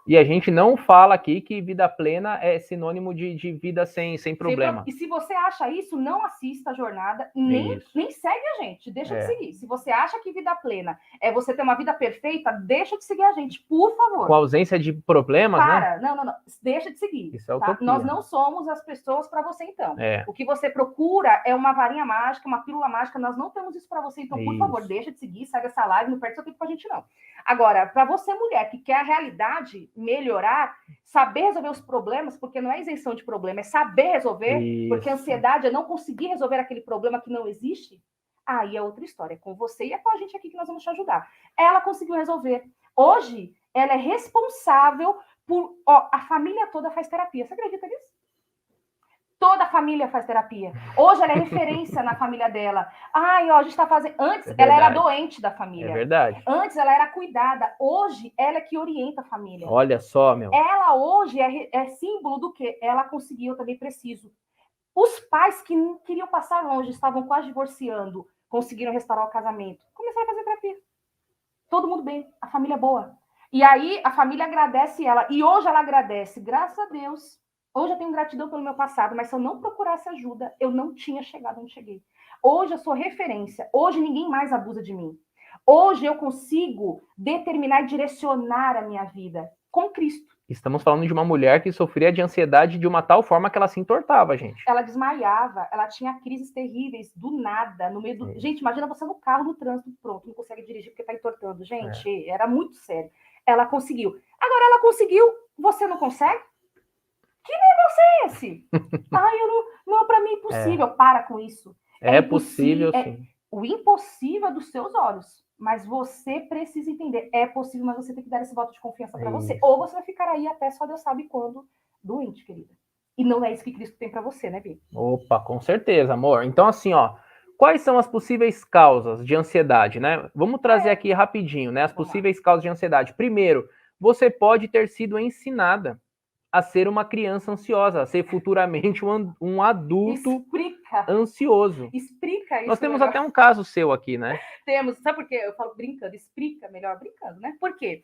E a gente não fala aqui que vida plena é sinônimo de vida sem problema. E se você acha isso, não assista a jornada, nem segue a gente, deixa de seguir. Se você acha que vida plena é você ter uma vida perfeita, deixa de seguir a gente, por favor. Com ausência de problemas, né? Não, deixa de seguir. Isso é tá? Nós não somos as pessoas para você, então. O que você procura é uma varinha mágica, uma pílula mágica, nós não temos isso para você, então, por favor, deixa de seguir, segue essa live, não perde seu tempo com a gente, não. Agora, para você, mulher, que quer a realidade melhorar, saber resolver os problemas, porque não é isenção de problema, é saber resolver, porque a ansiedade é não conseguir resolver aquele problema que não existe, aí é outra história. É com você e é com a gente aqui que nós vamos te ajudar. Ela conseguiu resolver. Hoje, ela é responsável por... a família toda faz terapia. Você acredita nisso? Toda a família faz terapia. Hoje ela é referência na família dela. A gente está fazendo... Antes, ela era doente da família. É verdade. Antes, ela era cuidada. Hoje, ela é que orienta a família. Olha só, meu. Ela hoje é símbolo do quê? Ela conseguiu, eu também preciso. Os pais que não queriam passar longe, estavam quase divorciando, conseguiram restaurar o casamento. Começaram a fazer terapia. Todo mundo bem, a família boa. E aí, a família agradece ela. E hoje ela agradece, graças a Deus. Hoje eu tenho gratidão pelo meu passado, mas se eu não procurasse ajuda, eu não tinha chegado onde cheguei. Hoje eu sou referência. Hoje ninguém mais abusa de mim. Hoje eu consigo determinar e direcionar a minha vida com Cristo. Estamos falando de uma mulher que sofria de ansiedade de uma tal forma que ela se entortava, gente. Ela desmaiava, ela tinha crises terríveis, do nada, no meio do... Gente, imagina você no carro, no trânsito, pronto, não consegue dirigir porque tá entortando. Gente, era muito sério. Ela conseguiu. Agora, ela conseguiu, você não consegue? Que negócio é esse? Não, pra mim é impossível. Para com isso. É possível, sim. O impossível é dos seus olhos. Mas você precisa entender. É possível, mas você tem que dar esse voto de confiança para você. Ou você vai ficar aí até só Deus sabe quando doente, querida. E não é isso que Cristo tem para você, né, Bi? Opa, com certeza, amor. Então, assim, quais são as possíveis causas de ansiedade, né? Vamos trazer aqui rapidinho, né? As possíveis causas de ansiedade. Primeiro, você pode ter sido ensinada a ser uma criança ansiosa, a ser futuramente um adulto ansioso. Explica isso. Nós temos até um caso seu aqui, né? Temos. Sabe por quê? Eu falo brincando, explica melhor brincando, né? Por quê?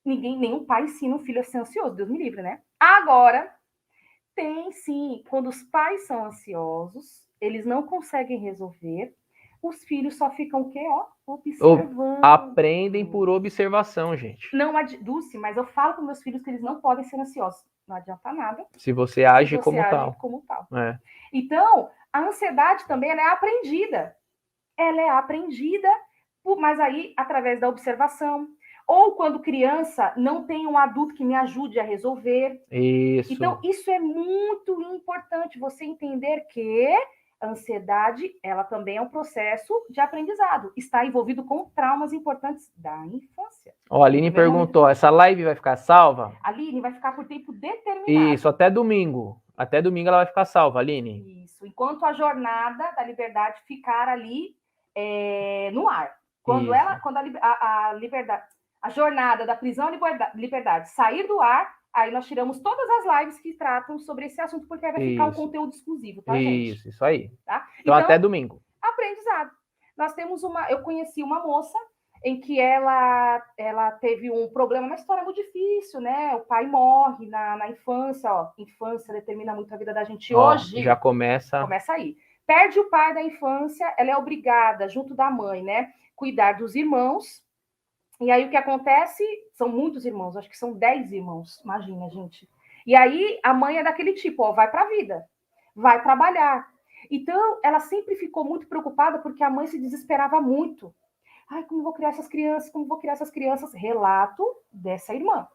Nenhum pai ensina um filho a ser ansioso, Deus me livre, né? Agora, tem sim, quando os pais são ansiosos, eles não conseguem resolver, os filhos só ficam o quê? Observando. Aprendem por observação, gente. Não, Dulce, mas eu falo para meus filhos que eles não podem ser ansiosos. Não adianta nada. Se você age como tal. Então, a ansiedade também ela é aprendida. Ela é aprendida, mas aí através da observação. Ou quando criança, não tem um adulto que me ajude a resolver. Isso. Então, isso é muito importante, você entender que a ansiedade, ela também é um processo de aprendizado. Está envolvido com traumas importantes da infância. A Aline perguntou, essa live vai ficar salva? A Aline vai ficar por tempo determinado. Isso, até domingo. Até domingo ela vai ficar salva, Aline. Isso, enquanto a jornada da liberdade ficar ali no ar. Quando a liberdade, a jornada da prisão à liberdade sair do ar, aí nós tiramos todas as lives que tratam sobre esse assunto, porque vai ficar um conteúdo exclusivo, tá, gente? Isso aí. Tá? Então, até domingo. Aprendizado. Nós temos eu conheci uma moça em que ela teve um problema, uma história muito difícil, né? O pai morre na infância, infância determina muito a vida da gente hoje. Já começa aí. Perde o pai da infância, ela é obrigada, junto da mãe, né? Cuidar dos irmãos. E aí o que acontece? São muitos irmãos, acho que são 10 irmãos, imagina, gente. E aí a mãe é daquele tipo, vai para a vida, vai trabalhar. Então, ela sempre ficou muito preocupada porque a mãe se desesperava muito. Como eu vou criar essas crianças? Como eu vou criar essas crianças? Relato dessa irmã.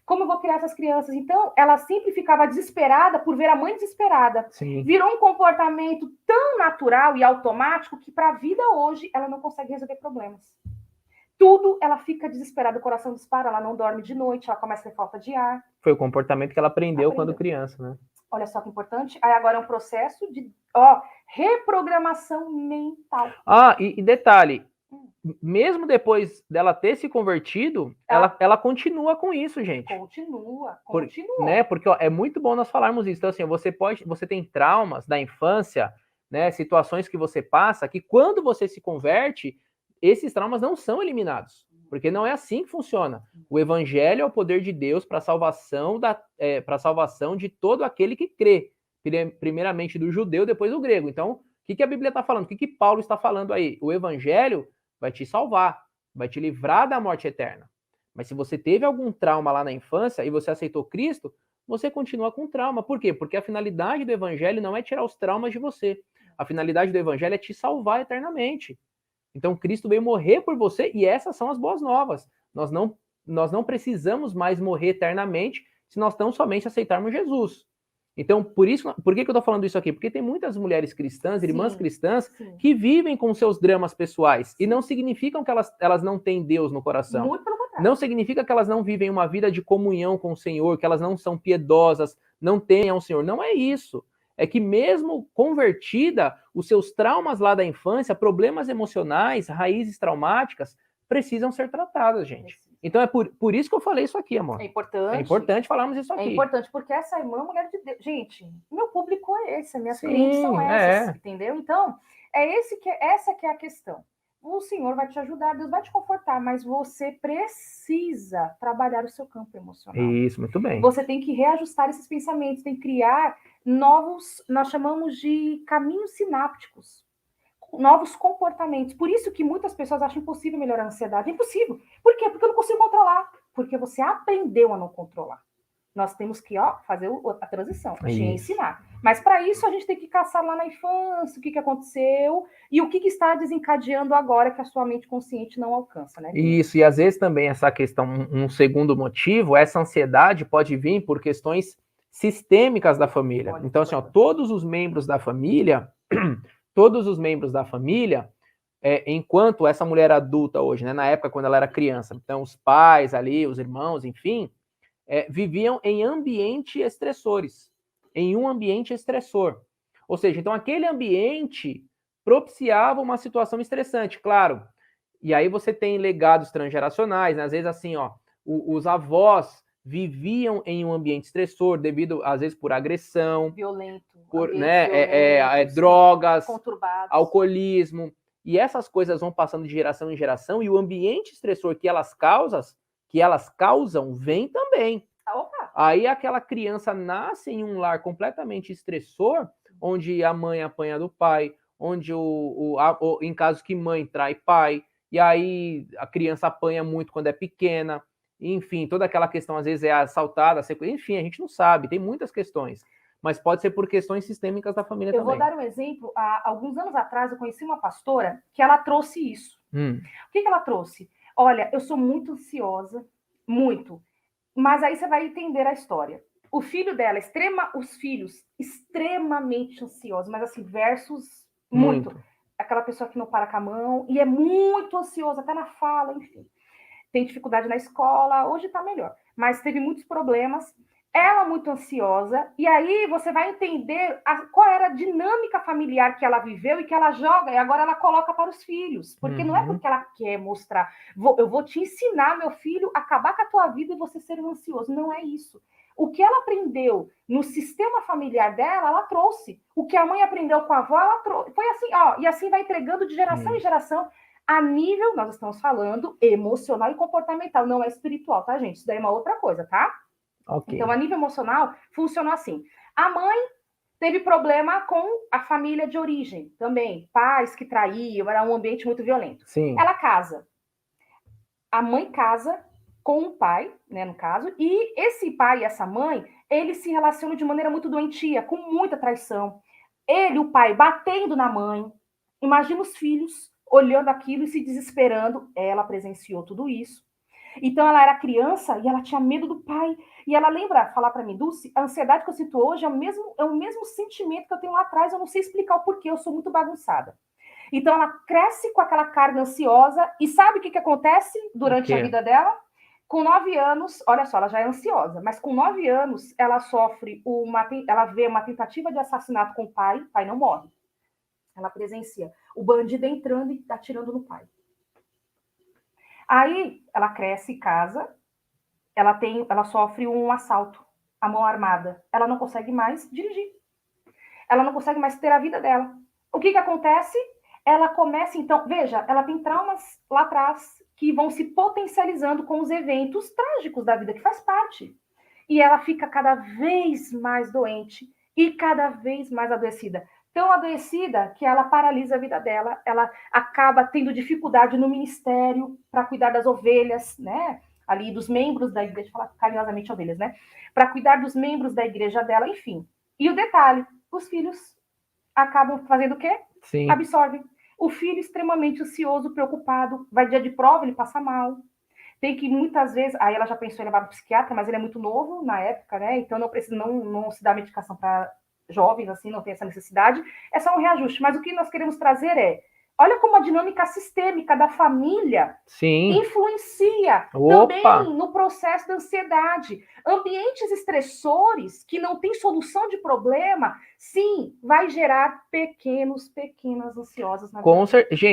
Como eu vou criar essas crianças? Então, ela sempre ficava desesperada por ver a mãe desesperada. Sim. Virou um comportamento tão natural e automático que para a vida hoje ela não consegue resolver problemas. Tudo, ela fica desesperada, o coração dispara, ela não dorme de noite, ela começa a ter falta de ar. Foi o comportamento que ela aprendeu quando criança, né? Olha só que importante. Aí agora é um processo de reprogramação mental. E detalhe, mesmo depois dela ter se convertido, ela continua com isso, gente. Continua. Né? Porque é muito bom nós falarmos isso. Então, assim, você tem traumas da infância, né? Situações que você passa, que quando você se converte, esses traumas não são eliminados. Porque não é assim que funciona. O evangelho é o poder de Deus para a salvação de todo aquele que crê. Primeiramente do judeu, depois do grego. Então, o que a Bíblia está falando? O que Paulo está falando aí? O evangelho vai te salvar, vai te livrar da morte eterna. Mas se você teve algum trauma lá na infância e você aceitou Cristo, você continua com trauma. Por quê? Porque a finalidade do evangelho não é tirar os traumas de você. A finalidade do evangelho é te salvar eternamente. Então, Cristo veio morrer por você e essas são as boas novas. Nós não precisamos mais morrer eternamente se nós tão somente aceitarmos Jesus. Então, por que eu estou falando isso aqui? Porque tem muitas mulheres cristãs, irmãs cristãs, que vivem com seus dramas pessoais e não significam que elas não têm Deus no coração. Muito pelo contrário. Não significa que elas não vivem uma vida de comunhão com o Senhor, que elas não são piedosas, não tenham o Senhor. Não é isso. É que mesmo convertida, os seus traumas lá da infância, problemas emocionais, raízes traumáticas, precisam ser tratadas, gente. Então é por isso que eu falei isso aqui, amor. É importante. É importante falarmos isso aqui. É importante, porque essa irmã é mulher de Deus. Gente, meu público é esse, minhas clientes são essas, entendeu? Então, essa que é a questão. O Senhor vai te ajudar, Deus vai te confortar, mas você precisa trabalhar o seu campo emocional. Isso, muito bem. Você tem que reajustar esses pensamentos, tem que criar novos, nós chamamos de caminhos sinápticos, novos comportamentos. Por isso que muitas pessoas acham impossível melhorar a ansiedade. É impossível. Por quê? Porque eu não consigo controlar. Porque você aprendeu a não controlar. Nós temos que fazer a transição, te ensinar. Mas para isso a gente tem que caçar lá na infância o que aconteceu e o que está desencadeando agora que a sua mente consciente não alcança, né? Isso, e às vezes também essa questão, um segundo motivo, essa ansiedade pode vir por questões sistêmicas da família. Então, assim, todos os membros da família, enquanto essa mulher adulta hoje, né, na época quando ela era criança, então os pais ali, os irmãos, enfim, viviam em ambientes estressores, em um ambiente estressor. Ou seja, então aquele ambiente propiciava uma situação estressante, claro. E aí você tem legados transgeracionais, né? Às vezes assim, os avós viviam em um ambiente estressor devido, às vezes, por agressão, violento, drogas, conturbados, alcoolismo. E essas coisas vão passando de geração em geração e o ambiente estressor que elas causam vem também. Opa. Aí aquela criança nasce em um lar completamente estressor, onde a mãe apanha do pai, onde em casos que mãe trai pai, e aí a criança apanha muito quando é pequena, enfim, toda aquela questão às vezes é assaltada, enfim, a gente não sabe, tem muitas questões, mas pode ser por questões sistêmicas da família também. Eu vou dar um exemplo, há alguns anos atrás eu conheci uma pastora que ela trouxe isso. O que ela trouxe? Olha, eu sou muito ansiosa, muito, mas aí você vai entender a história. O filho dela, os filhos extremamente ansiosos, mas assim, versus muito. Aquela pessoa que não para com a mão e é muito ansiosa, até na fala, enfim. Tem dificuldade na escola, hoje tá melhor, mas teve muitos problemas. Ela muito ansiosa, e aí você vai entender qual era a dinâmica familiar que ela viveu e que ela joga, e agora ela coloca para os filhos. Porque não é porque ela quer mostrar, eu vou te ensinar, meu filho, a acabar com a tua vida e você ser um ansioso. Não é isso. O que ela aprendeu no sistema familiar dela, ela trouxe. O que a mãe aprendeu com a avó, ela trouxe. Foi assim, e assim vai entregando de geração em geração. A nível, nós estamos falando, emocional e comportamental, não é espiritual, tá, gente? Isso daí é uma outra coisa, tá? Okay. Então, a nível emocional, funcionou assim. A mãe teve problema com a família de origem também. Pais que traíam, era um ambiente muito violento. Sim. Ela casa. A mãe casa com o pai, né, no caso, e esse pai e essa mãe, eles se relacionam de maneira muito doentia, com muita traição. Ele, o pai, batendo na mãe. Imagina os filhos olhando aquilo e se desesperando. Ela presenciou tudo isso. Então, ela era criança e ela tinha medo do pai. E ela lembra, falar para mim, Dulce, a ansiedade que eu sinto hoje é o mesmo sentimento que eu tenho lá atrás. Eu não sei explicar o porquê, eu sou muito bagunçada. Então, ela cresce com aquela carga ansiosa. E sabe o que acontece durante a vida dela? Com 9 anos, olha só, ela já é ansiosa, mas com 9 anos, ela sofre ela vê uma tentativa de assassinato com o pai não morre. Ela presencia o bandido entrando e atirando no pai. Aí ela cresce e casa, ela sofre um assalto, a mão armada. Ela não consegue mais dirigir. Ela não consegue mais ter a vida dela. O que acontece? Ela começa, então, veja, ela tem traumas lá atrás que vão se potencializando com os eventos trágicos da vida, que faz parte. E ela fica cada vez mais doente e cada vez mais adoecida. Tão adoecida que ela paralisa a vida dela, ela acaba tendo dificuldade no ministério para cuidar das ovelhas, né? Ali dos membros da igreja, falar carinhosamente ovelhas, né? Para cuidar dos membros da igreja dela, enfim. E o detalhe, os filhos acabam fazendo o quê? Sim. Absorvem. O filho extremamente ansioso, preocupado, vai dia de prova, ele passa mal. Tem que muitas vezes, aí ela já pensou em levar para o psiquiatra, mas ele é muito novo na época, né? Então não precisa, não se dá medicação para jovens, assim, não tem essa necessidade. É só um reajuste. Mas o que nós queremos trazer é, olha como a dinâmica sistêmica da família influencia também no processo da ansiedade. Ambientes estressores que não têm solução de problema, sim, vai gerar pequenas ansiosas na vida. Com certeza.